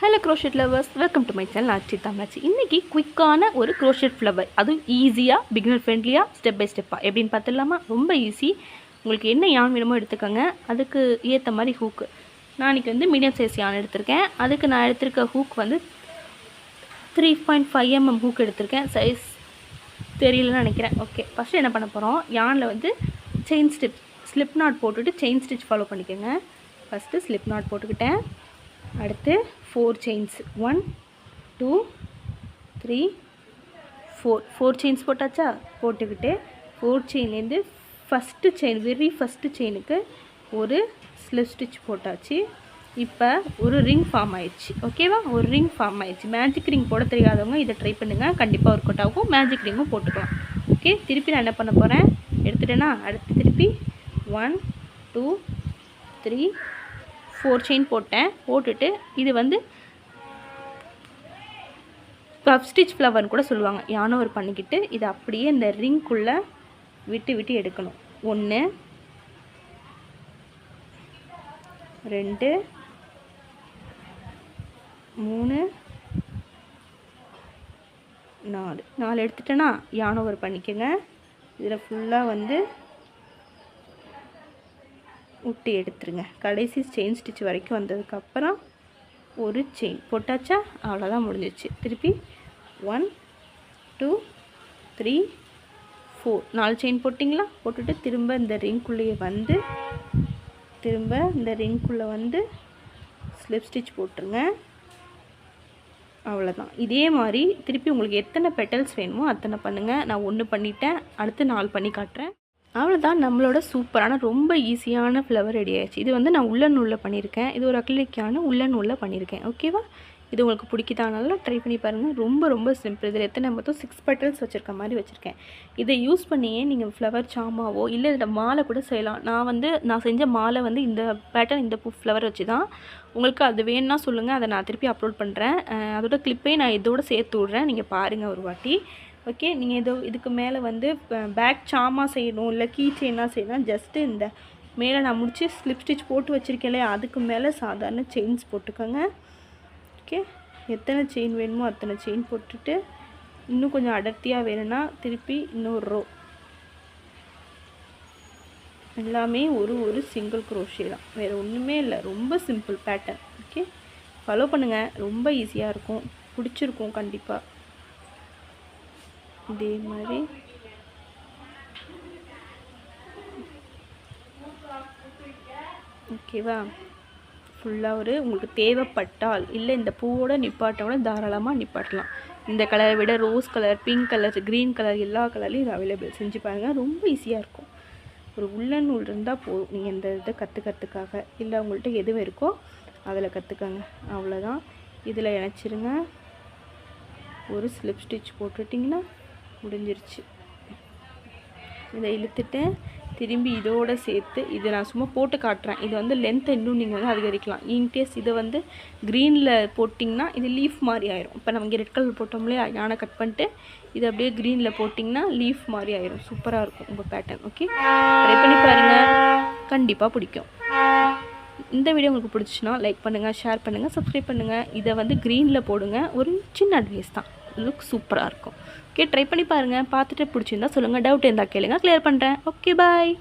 Hello crochet lovers, welcome to my channel Aachi Thangachi. இன்றைக்கி குயிக்கான ஒரு crochet flower, அதுவும் ஈஸியாக பிகினர் ஃப்ரெண்ட்லியாக ஸ்டெப் பை ஸ்டெப்பாக எப்படின்னு பார்த்துடலாமா? ரொம்ப ஈஸி. உங்களுக்கு என்ன யான் வேணுமோ எடுத்துக்கோங்க. அதுக்கு ஏற்ற மாதிரி ஹூக்கு. நான் இன்றைக்கி மீடியம் சைஸ் யான் எடுத்திருக்கேன். அதுக்கு நான் எடுத்திருக்க ஹூக் 3.5 mm ஹூக் எடுத்திருக்கேன். சைஸ் தெரியலன்னு நினைக்கிறேன். ஓகே, ஃபஸ்ட்டு என்ன பண்ண போகிறோம், யானில் செயின் ஸ்லிப் நாட் போட்டுட்டு செயின் ஸ்டிச் ஃபாலோ பண்ணிக்கோங்க. ஃபஸ்ட்டு ஸ்லிப் நாட் போட்டுக்கிட்டேன். அடுத்து 4 செயின்ஸ், 1 2 3 4 செயின்ஸ் போட்டாச்சா? போட்டுக்கிட்டு 4 செயின்லேருந்து ஃபஸ்ட்டு செயினுக்கு ஒரு ஸ்லிப் ஸ்டிச் போட்டாச்சு. இப்போ ஒரு ரிங் ஃபார்ம் ஆயிடுச்சு. ஓகேவா? ஒரு ரிங் ஃபார்ம் ஆயிடுச்சு. மேஜிக் ரிங் போட தெரியாதவங்க இதை ட்ரை பண்ணுங்கள், கண்டிப்பாக ஒர்க் அவுட் ஆகும். மேஜிக் ரிங்கும் போட்டுக்கலாம். ஓகே, திருப்பி நான் என்ன பண்ண போகிறேன், எடுத்துட்டேன்னா அடுத்து திருப்பி 1 2 3 4 செயின் போட்டேன். போட்டுட்டு இது பஃப் ஸ்டிச் ஃப்ளவர்னு கூட சொல்லுவாங்க. யானை ஒரு பண்ணிக்கிட்டு இதை அப்படியே இந்த ரிங்குள்ளே விட்டு எடுக்கணும். 1 2 3 4 எடுத்துட்டேன்னா யானை ஒரு பண்ணிக்கோங்க. இதில் ஃபுல்லாக விட்டு எடுத்துருங்க. கடைசி செயின் ஸ்டிச் வரைக்கும் வந்ததுக்கப்புறம் ஒரு செயின் போட்டாச்சா? அவ்வளோதான், முடிஞ்சிச்சு. திருப்பி 1 2 3 4 4 செயின் போட்டிங்களா? போட்டுட்டு திரும்ப இந்த ரிங்குள்ளேயே ஸ்லிப் ஸ்டிச் போட்டுருங்க. அவ்வளோதான். இதே மாதிரி திருப்பி உங்களுக்கு எத்தனை பெட்டல்ஸ் வேணுமோ அத்தனை பண்ணுங்கள். நான் 1 பண்ணிட்டேன், அடுத்து 4 பண்ணி காட்டுறேன். அவ்வளோதான், நம்மளோட சூப்பரான ரொம்ப ஈஸியான ஃப்ளவர் ரெடி ஆயிடுச்சு. இது நான் உள்ளன் நூலில் பண்ணியிருக்கேன். இது ஒரு அக்ரிலிக்கான உள்ளன் நூலில் பண்ணியிருக்கேன். ஓகேவா? இது உங்களுக்கு பிடிக்குதா? நல்லா ட்ரை பண்ணி பாருங்கள். ரொம்ப சிம்பிள். இதில் எத்தனை மொத்தம் 6 பெட்டல்ஸ் வச்சுருக்க மாதிரி வச்சுருக்கேன். இதை யூஸ் பண்ணியே நீங்கள் ஃப்ளவர் சாமாவோ இல்லை இதில் மாலை கூட செய்யலாம். நான் செஞ்ச மாலை இந்த பேட்டர்ன் இந்த ஃப்ளவர் வச்சு தான். உங்களுக்கு அது வேணும்னா சொல்லுங்கள், அதை நான் திருப்பி அப்லோட் பண்ணுறேன். அதோட கிளிப்பையும் நான் இதோடு சேர்த்து விட்றேன், நீங்கள் பாருங்கள் ஒரு வாட்டி. ஓகே, நீங்கள் இதுக்கு மேலே பேக் சாமா செய்யணும் இல்லை கீ செயினாக செய்யணும். ஜஸ்ட்டு இந்த மேலே நான் முடிச்சு ஸ்லிப் ஸ்டிச் போட்டு வச்சுருக்கேன் இல்லையா, அதுக்கு மேலே சாதாரண செயின்ஸ் போட்டுக்கோங்க. ஓகே, எத்தனை செயின் வேணுமோ அத்தனை செயின் போட்டுட்டு இன்னும் கொஞ்சம் அடர்த்தியாக வேணும்னா திருப்பி இன்னொரு ரோ. எல்லாமே ஒரு சிங்கிள் குரோஷே தான், வேறு ஒன்றுமே இல்லை. ரொம்ப சிம்பிள் பேட்டர்ன். ஓகே, ஃபாலோ பண்ணுங்கள். ரொம்ப ஈஸியாக இருக்கும், பிடிச்சிருக்கும் கண்டிப்பாக. இதே மாதிரி ஓகேவா? ஃபுல்லாக உங்களுக்கு தேவைப்பட்டால் இல்லை இந்த பூவோட நிப்பாட்டோட தாராளமாக நிப்பாட்டலாம். இந்த கலரை விட rose colour, pink colour, green colour எல்லா கலர்லையும் இது அவைலபிள். செஞ்சு பாருங்கள், ரொம்ப ஈஸியாக இருக்கும். ஒரு உள்ளன் நூல் இருந்தால் போதும் நீங்கள் இந்த இதை கற்றுக்கிறதுக்காக. இல்லை உங்கள்கிட்ட எது இருக்கோ அதில் கற்றுக்கங்க. அவ்வளோதான். இதில் இணைச்சிருங்க. ஒரு ஸ்லிப் ஸ்டிச் போட்டுட்டிங்கன்னா முடிஞ்சிருச்சு. இதை இழுத்துட்டு திரும்பி இதோடு சேர்த்து இதை நான் சும்மா போட்டு காட்டுறேன். இது லென்த்தை இன்னும் நீங்கள் அதிகரிக்கலாம். இன்கேஸ் இதை க்ரீனில் போட்டிங்கன்னா இது லீஃப் மாதிரி ஆயிரும். இப்போ நம்ம இங்கே ரெட் கலர் போட்டோம்லே யானை கட் பண்ணிட்டு இது அப்படியே க்ரீனில் போட்டிங்கன்னா லீஃப் மாதிரி ஆயிரும். சூப்பராக இருக்கும் உங்கள் பேட்டர்ன். ஓகே, ட்ரை பண்ணி பாருங்கள், கண்டிப்பாக பிடிக்கும். இந்த வீடியோ உங்களுக்கு பிடிச்சிச்சுன்னா லைக் பண்ணுங்கள், ஷேர் பண்ணுங்கள், சப்ஸ்கிரைப் பண்ணுங்கள். இதை க்ரீனில் போடுங்க. ஒரு சின்ன அட்வைஸ் தான், லுக் சூப்பராக இருக்கும். ஓகே, ட்ரை பண்ணி பாருங்கள். பார்த்துட்டு பிடிச்சிருந்தா சொல்லுங்கள். டவுட் இருந்தால் கேளுங்க, கிளியர் பண்ணுறேன். ஓகே, பாய்.